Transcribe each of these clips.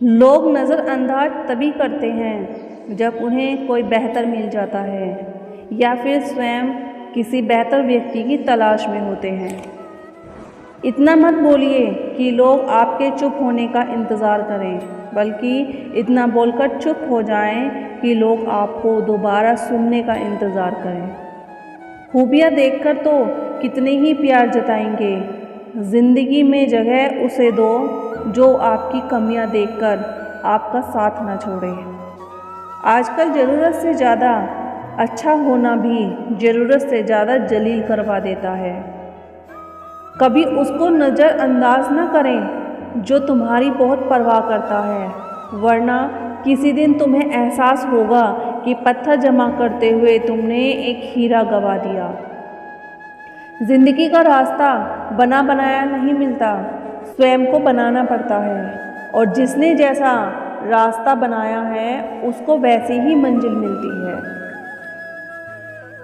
लोग नज़रअंदाज तभी करते हैं जब उन्हें कोई बेहतर मिल जाता है या फिर स्वयं किसी बेहतर व्यक्ति की तलाश में होते हैं। इतना मत बोलिए कि लोग आपके चुप होने का इंतज़ार करें, बल्कि इतना बोलकर चुप हो जाएं कि लोग आपको दोबारा सुनने का इंतज़ार करें। खूबियाँ देखकर तो कितने ही प्यार जताएंगे। ज़िंदगी में जगह उसे दो जो आपकी कमियां देखकर आपका साथ ना छोड़े। आजकल ज़रूरत से ज़्यादा अच्छा होना भी ज़रूरत से ज़्यादा जलील करवा देता है। कभी उसको नज़रअंदाज ना करें जो तुम्हारी बहुत परवाह करता है, वरना किसी दिन तुम्हें एहसास होगा कि पत्थर जमा करते हुए तुमने एक हीरा गंवा दिया। ज़िंदगी का रास्ता बना बनाया नहीं मिलता, स्वयं को बनाना पड़ता है, और जिसने जैसा रास्ता बनाया है उसको वैसी ही मंजिल मिलती है।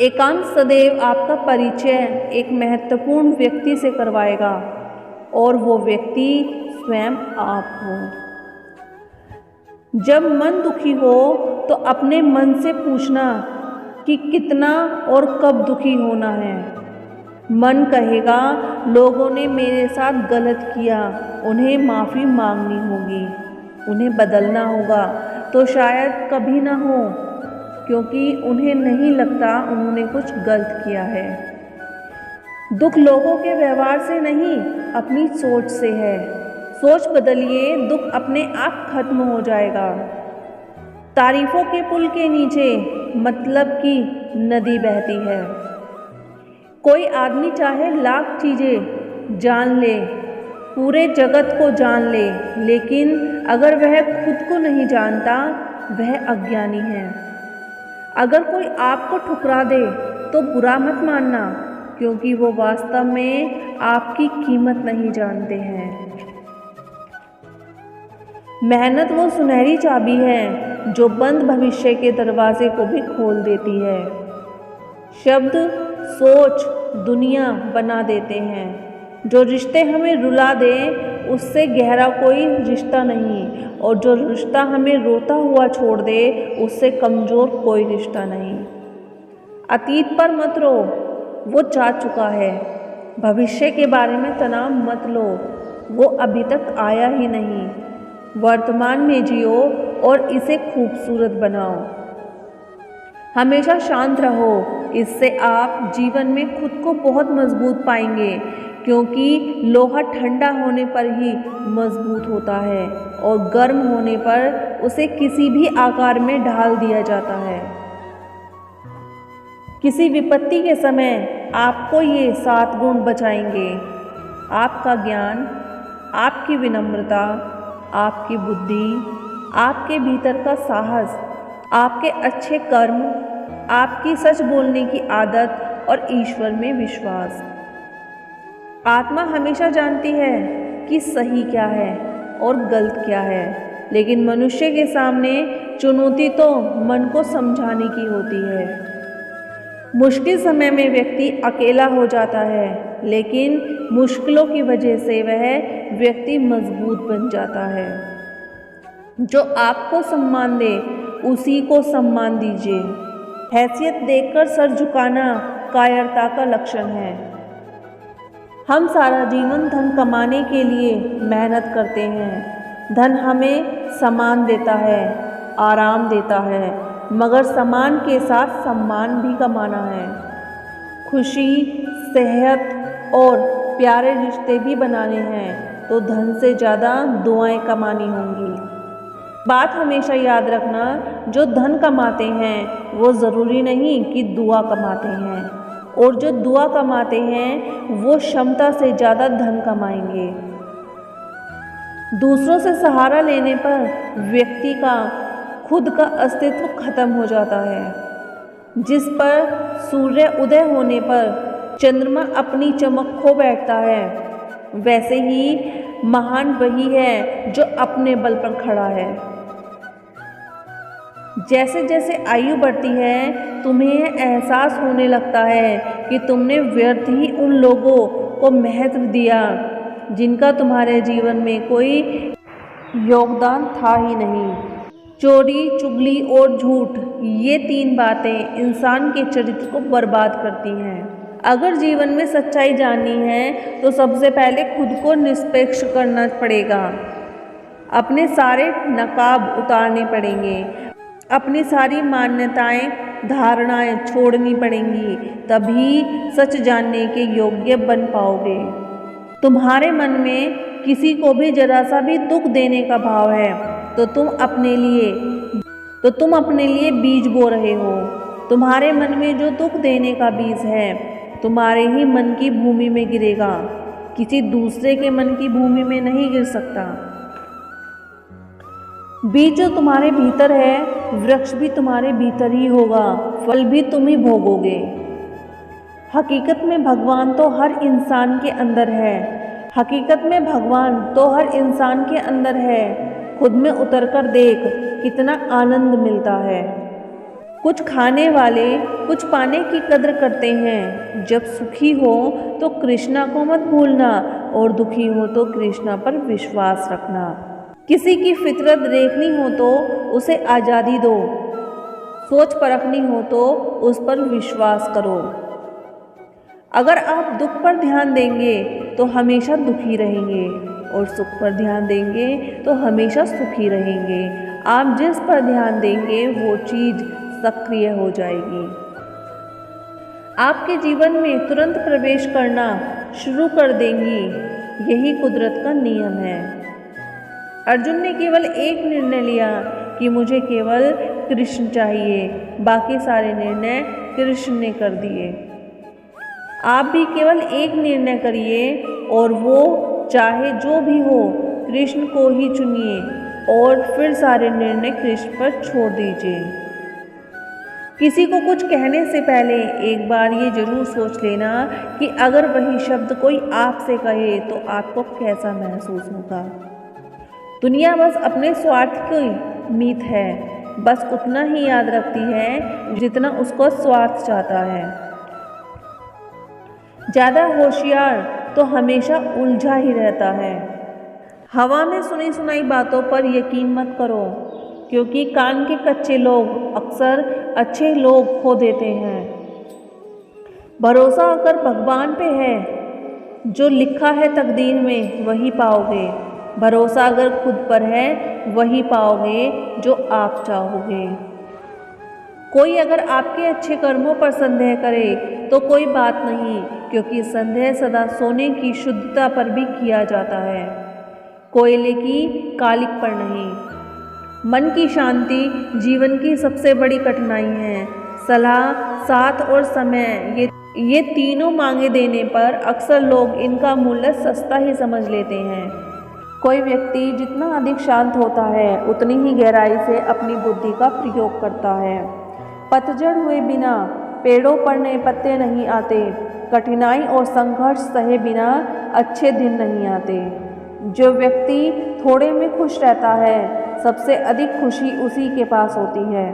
एकांत सदैव आपका परिचय एक महत्वपूर्ण व्यक्ति से करवाएगा, और वो व्यक्ति स्वयं आप हो। जब मन दुखी हो तो अपने मन से पूछना कि कितना और कब दुखी होना है। मन कहेगा लोगों ने मेरे साथ गलत किया, उन्हें माफ़ी मांगनी होगी, उन्हें बदलना होगा, तो शायद कभी ना हो, क्योंकि उन्हें नहीं लगता उन्होंने कुछ गलत किया है। दुख लोगों के व्यवहार से नहीं, अपनी सोच से है। सोच बदलिए, दुख अपने आप खत्म हो जाएगा। तारीफों के पुल के नीचे मतलब की नदी बहती है। कोई आदमी चाहे लाख चीज़ें जान ले, पूरे जगत को जान ले, लेकिन अगर वह खुद को नहीं जानता, वह अज्ञानी है। अगर कोई आपको ठुकरा दे तो बुरा मत मानना, क्योंकि वो वास्तव में आपकी कीमत नहीं जानते हैं। मेहनत वो सुनहरी चाबी है जो बंद भविष्य के दरवाजे को भी खोल देती है। शब्द, सोच दुनिया बना देते हैं। जो रिश्ते हमें रुला दे उससे गहरा कोई रिश्ता नहीं, और जो रिश्ता हमें रोता हुआ छोड़ दे उससे कमज़ोर कोई रिश्ता नहीं। अतीत पर मत रो, वो जा चुका है। भविष्य के बारे में तनाव मत लो, वो अभी तक आया ही नहीं। वर्तमान में जियो और इसे खूबसूरत बनाओ। हमेशा शांत रहो, इससे आप जीवन में खुद को बहुत मजबूत पाएंगे, क्योंकि लोहा ठंडा होने पर ही मजबूत होता है और गर्म होने पर उसे किसी भी आकार में ढाल दिया जाता है। किसी विपत्ति के समय आपको ये 7 गुण बचाएंगे: आपका ज्ञान, आपकी विनम्रता, आपकी बुद्धि, आपके भीतर का साहस, आपके अच्छे कर्म, आपकी सच बोलने की आदत और ईश्वर में विश्वास। आत्मा हमेशा जानती है कि सही क्या है और गलत क्या है, लेकिन मनुष्य के सामने चुनौती तो मन को समझाने की होती है। मुश्किल समय में व्यक्ति अकेला हो जाता है, लेकिन मुश्किलों की वजह से वह व्यक्ति मजबूत बन जाता है। जो आपको सम्मान दे उसी को सम्मान दीजिए। हैसियत देखकर सर झुकाना कायरता का लक्षण है। हम सारा जीवन धन कमाने के लिए मेहनत करते हैं। धन हमें सम्मान देता है, आराम देता है, मगर सम्मान के साथ सम्मान भी कमाना है। खुशी, सेहत और प्यारे रिश्ते भी बनाने हैं तो धन से ज़्यादा दुआएं कमानी होंगी। बात हमेशा याद रखना, जो धन कमाते हैं वो ज़रूरी नहीं कि दुआ कमाते हैं, और जो दुआ कमाते हैं वो क्षमता से ज़्यादा धन कमाएंगे। दूसरों से सहारा लेने पर व्यक्ति का खुद का अस्तित्व खत्म हो जाता है। जिस पर सूर्य उदय होने पर चंद्रमा अपनी चमक खो बैठता है, वैसे ही महान वही है जो अपने बल पर खड़ा है। जैसे जैसे आयु बढ़ती है तुम्हें एहसास होने लगता है कि तुमने व्यर्थ ही उन लोगों को महत्व दिया जिनका तुम्हारे जीवन में कोई योगदान था ही नहीं। चोरी, चुगली और झूठ, ये 3 बातें इंसान के चरित्र को बर्बाद करती हैं। अगर जीवन में सच्चाई जाननी है तो सबसे पहले खुद को निष्पक्ष करना पड़ेगा। अपने सारे नकाब उतारने पड़ेंगे, अपनी सारी मान्यताएं, धारणाएं छोड़नी पड़ेंगी, तभी सच जानने के योग्य बन पाओगे। तुम्हारे मन में किसी को भी जरा सा भी दुख देने का भाव है तो तुम अपने लिए बीज बो रहे हो। तुम्हारे मन में जो दुख देने का बीज है तुम्हारे ही मन की भूमि में गिरेगा, किसी दूसरे के मन की भूमि में नहीं गिर सकता। बीज जो तुम्हारे भीतर है, वृक्ष भी तुम्हारे भीतर ही होगा, फल भी तुम ही भोगोगे। हकीकत में भगवान तो हर इंसान के अंदर है। हकीकत में भगवान तो हर इंसान के अंदर है। खुद में उतरकर देख, कितना आनंद मिलता है। कुछ खाने वाले कुछ पाने की कद्र करते हैं। जब सुखी हो तो कृष्णा को मत भूलना और दुखी हो तो कृष्णा पर विश्वास रखना। किसी की फितरत देखनी हो तो उसे आज़ादी दो, सोच परखनी हो तो उस पर विश्वास करो। अगर आप दुख पर ध्यान देंगे तो हमेशा दुखी रहेंगे और सुख पर ध्यान देंगे तो हमेशा सुखी रहेंगे। आप जिस पर ध्यान देंगे वो चीज़ सक्रिय हो जाएगी। आपके जीवन में तुरंत प्रवेश करना शुरू कर देंगी। यही कुदरत का नियम है। अर्जुन ने केवल एक निर्णय लिया कि मुझे केवल कृष्ण चाहिए, बाकी सारे निर्णय कृष्ण ने कर दिए। आप भी केवल एक निर्णय करिए और वो चाहे जो भी हो कृष्ण को ही चुनिए और फिर सारे निर्णय कृष्ण पर छोड़ दीजिए। किसी को कुछ कहने से पहले एक बार ये जरूर सोच लेना कि अगर वही शब्द कोई आपसे कहे तो आपको कैसा महसूस होगा। दुनिया बस अपने स्वार्थ की मीत है, बस उतना ही याद रखती है जितना उसको स्वार्थ चाहता है। ज़्यादा होशियार तो हमेशा उलझा ही रहता है। हवा में सुनी सुनाई बातों पर यकीन मत करो, क्योंकि कान के कच्चे लोग अक्सर अच्छे लोग खो देते हैं। भरोसा अगर भगवान पे है, जो लिखा है तकदीर में वही पाओगे। भरोसा अगर खुद पर है वही पाओगे जो आप चाहोगे। कोई अगर आपके अच्छे कर्मों पर संदेह करे तो कोई बात नहीं, क्योंकि संदेह सदा सोने की शुद्धता पर भी किया जाता है, कोयले की कालिक पर नहीं। मन की शांति जीवन की सबसे बड़ी कठिनाई है। सलाह, साथ और समय, ये तीनों मांगे देने पर अक्सर लोग इनका मूल्य सस्ता ही समझ लेते हैं। कोई व्यक्ति जितना अधिक शांत होता है उतनी ही गहराई से अपनी बुद्धि का प्रयोग करता है। पतझड़ हुए बिना पेड़ों पर नए पत्ते नहीं आते। कठिनाई और संघर्ष सहे बिना अच्छे दिन नहीं आते। जो व्यक्ति थोड़े में खुश रहता है सबसे अधिक खुशी उसी के पास होती है।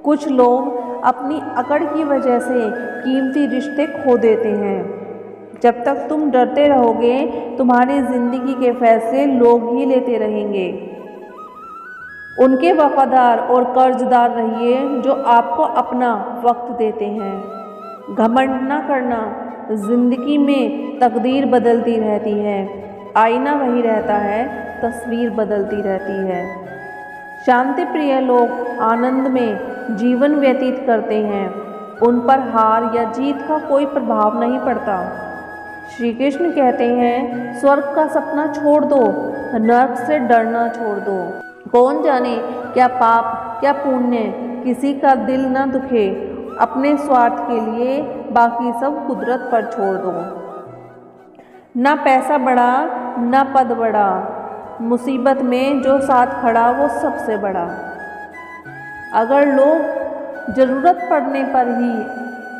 कुछ लोग अपनी अकड़ की वजह से कीमती रिश्ते खो देते हैं। जब तक तुम डरते रहोगे तुम्हारी जिंदगी के फैसले लोग ही लेते रहेंगे। उनके वफादार और कर्जदार रहिए जो आपको अपना वक्त देते हैं। घमंड न करना, जिंदगी में तकदीर बदलती रहती है, आईना वही रहता है, तस्वीर बदलती रहती है। शांति प्रिय लोग आनंद में जीवन व्यतीत करते हैं, उन पर हार या जीत का कोई प्रभाव नहीं पड़ता। श्री कृष्ण कहते हैं, स्वर्ग का सपना छोड़ दो, नरक से डरना छोड़ दो। कौन जाने क्या पाप क्या पुण्य किसी का दिल न दुखे। अपने स्वार्थ के लिए बाकी सब कुदरत पर छोड़ दो। ना पैसा बड़ा ना पद बड़ा, मुसीबत में जो साथ खड़ा वो सबसे बड़ा। अगर लोग ज़रूरत पड़ने पर ही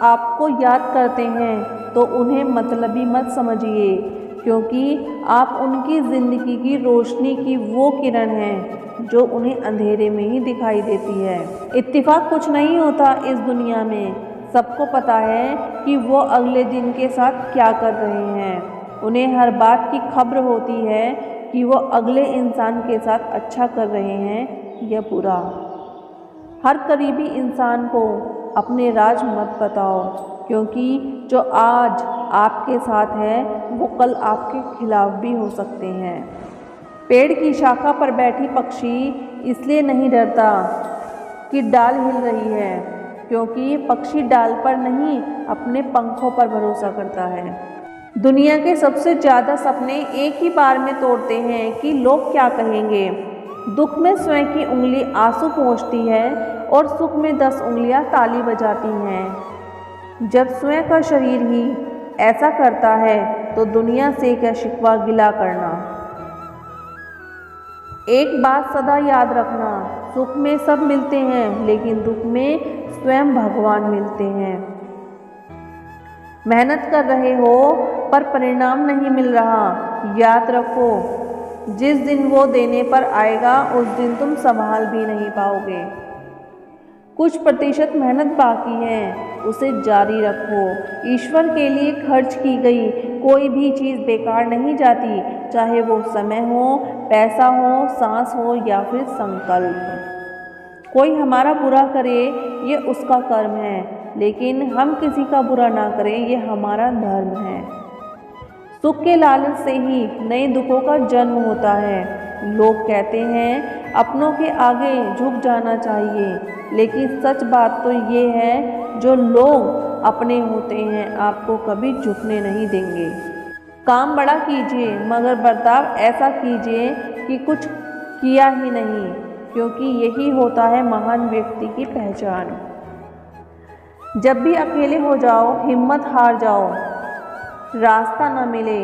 आपको याद करते हैं तो उन्हें मतलबी मत समझिए, क्योंकि आप उनकी ज़िंदगी की रोशनी की वो किरण हैं जो उन्हें अंधेरे में ही दिखाई देती है। इत्तेफाक कुछ नहीं होता इस दुनिया में। सबको पता है कि वो अगले दिन के साथ क्या कर रहे हैं। उन्हें हर बात की खबर होती है कि वो अगले इंसान के साथ अच्छा कर रहे हैं या बुरा। हर करीबी इंसान को अपने राज मत बताओ, क्योंकि जो आज आपके साथ है वो कल आपके खिलाफ भी हो सकते हैं। पेड़ की शाखा पर बैठी पक्षी इसलिए नहीं डरता कि डाल हिल रही है, क्योंकि पक्षी डाल पर नहीं अपने पंखों पर भरोसा करता है। दुनिया के सबसे ज़्यादा सपने एक ही बार में तोड़ते हैं कि लोग क्या कहेंगे। दुख में स्वयं की उंगली आंसू पोंछती है और सुख में 10 उंगलियां ताली बजाती हैं। जब स्वयं का शरीर ही ऐसा करता है तो दुनिया से क्या शिकवा गिला करना। एक बात सदा याद रखना, सुख में सब मिलते हैं लेकिन दुख में स्वयं भगवान मिलते हैं। मेहनत कर रहे हो पर परिणाम नहीं मिल रहा, याद रखो जिस दिन वो देने पर आएगा उस दिन तुम संभाल भी नहीं पाओगे। कुछ प्रतिशत मेहनत बाकी है, उसे जारी रखो। ईश्वर के लिए खर्च की गई कोई भी चीज़ बेकार नहीं जाती, चाहे वो समय हो, पैसा हो, सांस हो या फिर संकल्प। कोई हमारा बुरा करे ये उसका कर्म है, लेकिन हम किसी का बुरा ना करें ये हमारा धर्म है। सुख के लालच से ही नए दुखों का जन्म होता है। लोग कहते हैं अपनों के आगे झुक जाना चाहिए, लेकिन सच बात तो ये है जो लोग अपने होते हैं आपको कभी झुकने नहीं देंगे। काम बड़ा कीजिए मगर बर्ताव ऐसा कीजिए कि कुछ किया ही नहीं, क्योंकि यही होता है महान व्यक्ति की पहचान। जब भी अकेले हो जाओ, हिम्मत हार जाओ, रास्ता न मिले,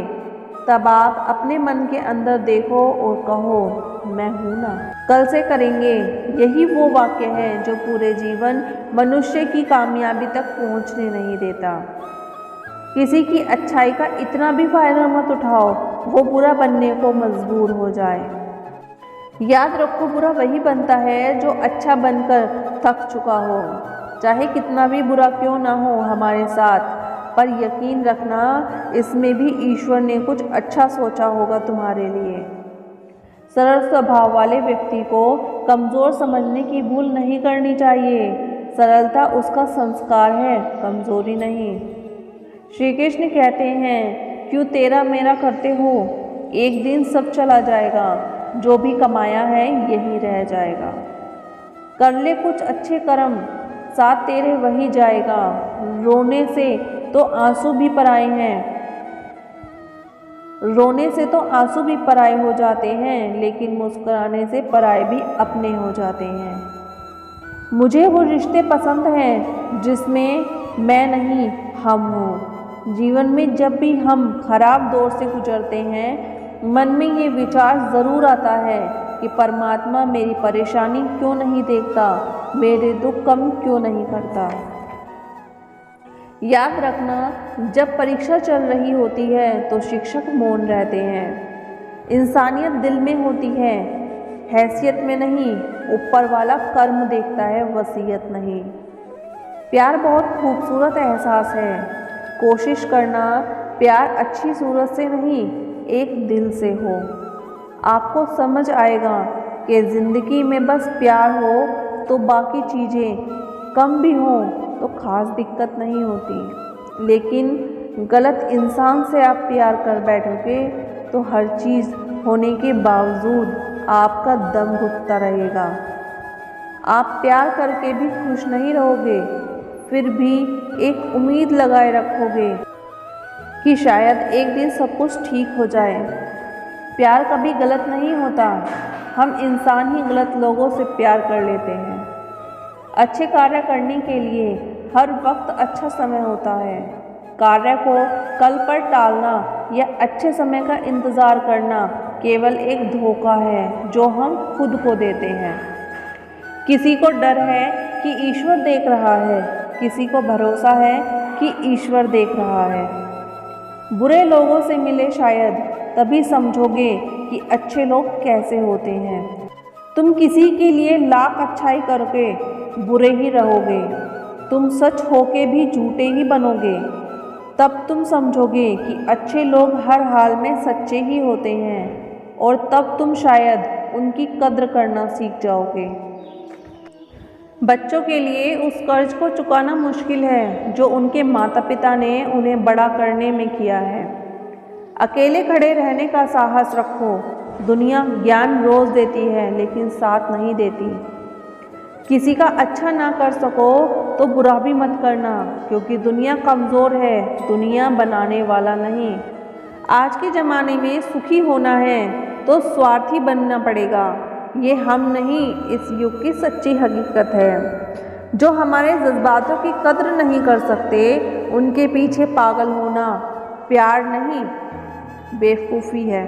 तब आप अपने मन के अंदर देखो और कहो मैं हूँ ना, कल से करेंगे। यही वो वाक्य है जो पूरे जीवन मनुष्य की कामयाबी तक पहुँचने नहीं देता। किसी की अच्छाई का इतना भी फायदा मत उठाओ वो बुरा बनने को मजबूर हो जाए। याद रखो बुरा वही बनता है जो अच्छा बनकर थक चुका हो, चाहे कितना भी बुरा क्यों ना हो हमारे साथ, पर यकीन रखना इसमें भी ईश्वर ने कुछ अच्छा सोचा होगा तुम्हारे लिए। सरल स्वभाव वाले व्यक्ति को कमज़ोर समझने की भूल नहीं करनी चाहिए। सरलता उसका संस्कार है, कमज़ोरी नहीं। श्री कृष्ण कहते हैं क्यों तेरा मेरा करते हो, एक दिन सब चला जाएगा, जो भी कमाया है यही रह जाएगा। कर ले कुछ अच्छे कर्म, साथ तेरे वही जाएगा। रोने से तो आंसू भी पराए हैं, रोने से तो आंसू भी पराए हो जाते हैं, लेकिन मुस्कुराने से पराए भी अपने हो जाते हैं। मुझे वो रिश्ते पसंद हैं जिसमें मैं नहीं हम हूँ। जीवन में जब भी हम खराब दौर से गुजरते हैं, मन में ये विचार ज़रूर आता है कि परमात्मा मेरी परेशानी क्यों नहीं देखता, मेरे दुख कम क्यों नहीं करता। याद रखना जब परीक्षा चल रही होती है तो शिक्षक मौन रहते हैं। इंसानियत दिल में होती है, हैसियत में नहीं। ऊपर वाला कर्म देखता है, वसीयत नहीं। प्यार बहुत खूबसूरत एहसास है, कोशिश करना प्यार अच्छी सूरत से नहीं एक दिल से हो। आपको समझ आएगा कि ज़िंदगी में बस प्यार हो तो बाकी चीज़ें कम भी हों तो ख़ास दिक्कत नहीं होती, लेकिन गलत इंसान से आप प्यार कर बैठोगे तो हर चीज़ होने के बावजूद आपका दम घुटता रहेगा। आप प्यार करके भी खुश नहीं रहोगे, फिर भी एक उम्मीद लगाए रखोगे कि शायद एक दिन सब कुछ ठीक हो जाए। प्यार कभी गलत नहीं होता, हम इंसान ही गलत लोगों से प्यार कर लेते हैं। अच्छे कार्य करने के लिए हर वक्त अच्छा समय होता है। कार्य को कल पर टालना या अच्छे समय का इंतज़ार करना केवल एक धोखा है जो हम खुद को देते हैं। किसी को डर है कि ईश्वर देख रहा है, किसी को भरोसा है कि ईश्वर देख रहा है। बुरे लोगों से मिले शायद, तभी समझोगे कि अच्छे लोग कैसे होते हैं। तुम किसी के लिए लाख अच्छाई करके बुरे ही रहोगे, तुम सच होके भी झूठे ही बनोगे, तब तुम समझोगे कि अच्छे लोग हर हाल में सच्चे ही होते हैं और तब तुम शायद उनकी कद्र करना सीख जाओगे। बच्चों के लिए उस कर्ज को चुकाना मुश्किल है जो उनके माता पिता ने उन्हें बड़ा करने में किया है। अकेले खड़े रहने का साहस रखो। दुनिया ज्ञान रोज देती है लेकिन साथ नहीं देती। किसी का अच्छा ना कर सको तो बुरा भी मत करना, क्योंकि दुनिया कमज़ोर है, दुनिया बनाने वाला नहीं। आज के ज़माने में सुखी होना है तो स्वार्थी बनना पड़ेगा। ये हम नहीं, इस युग की सच्ची हकीकत है। जो हमारे जज्बातों की कद्र नहीं कर सकते उनके पीछे पागल होना प्यार नहीं, बेवकूफ़ी है।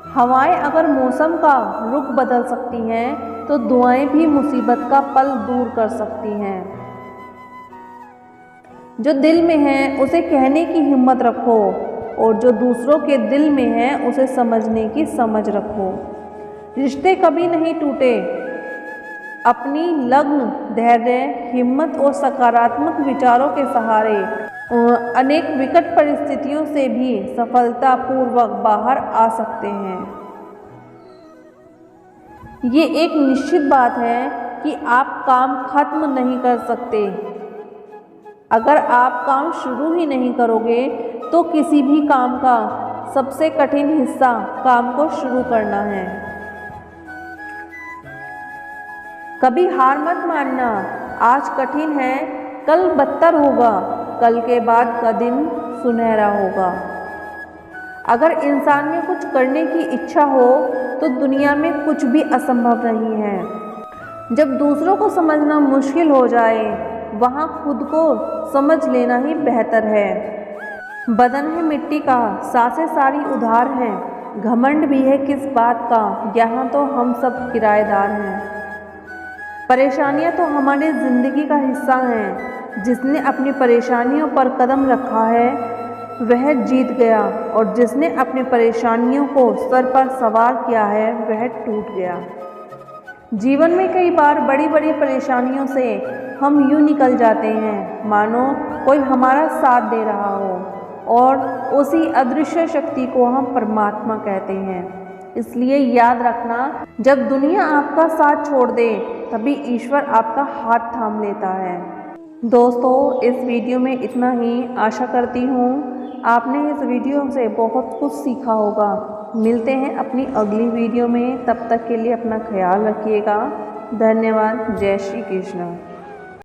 हवाएं अगर मौसम का रुख बदल सकती हैं तो दुआएं भी मुसीबत का पल दूर कर सकती हैं। जो दिल में है उसे कहने की हिम्मत रखो और जो दूसरों के दिल में है उसे समझने की समझ रखो। रिश्ते कभी नहीं टूटे। अपनी लगन, धैर्य, हिम्मत और सकारात्मक विचारों के सहारे अनेक विकट परिस्थितियों से भी सफलतापूर्वक बाहर आ सकते हैं। ये एक निश्चित बात है कि आप काम खत्म नहीं कर सकते। अगर आप काम शुरू ही नहीं करोगे तो किसी भी काम का सबसे कठिन हिस्सा काम को शुरू करना है। कभी हार मत मानना। आज कठिन है, कल बदतर होगा, कल के बाद का दिन सुनहरा होगा। अगर इंसान में कुछ करने की इच्छा हो तो दुनिया में कुछ भी असंभव नहीं है। जब दूसरों को समझना मुश्किल हो जाए वहाँ खुद को समझ लेना ही बेहतर है। बदन है मिट्टी का, सांसें सारी उधार हैं। घमंड भी है किस बात का, यहाँ तो हम सब किराएदार हैं। परेशानियाँ तो हमारी ज़िंदगी का हिस्सा हैं। जिसने अपनी परेशानियों पर कदम रखा है वह जीत गया, और जिसने अपनी परेशानियों को सर पर सवार किया है वह टूट गया। जीवन में कई बार बड़ी बड़ी परेशानियों से हम यूँ निकल जाते हैं मानो कोई हमारा साथ दे रहा हो, और उसी अदृश्य शक्ति को हम परमात्मा कहते हैं। इसलिए याद रखना, जब दुनिया आपका साथ छोड़ दे तभी ईश्वर आपका हाथ थाम लेता है। दोस्तों, इस वीडियो में इतना ही। आशा करती हूँ आपने इस वीडियो से बहुत कुछ सीखा होगा। मिलते हैं अपनी अगली वीडियो में, तब तक के लिए अपना ख्याल रखिएगा। धन्यवाद। जय श्री कृष्ण।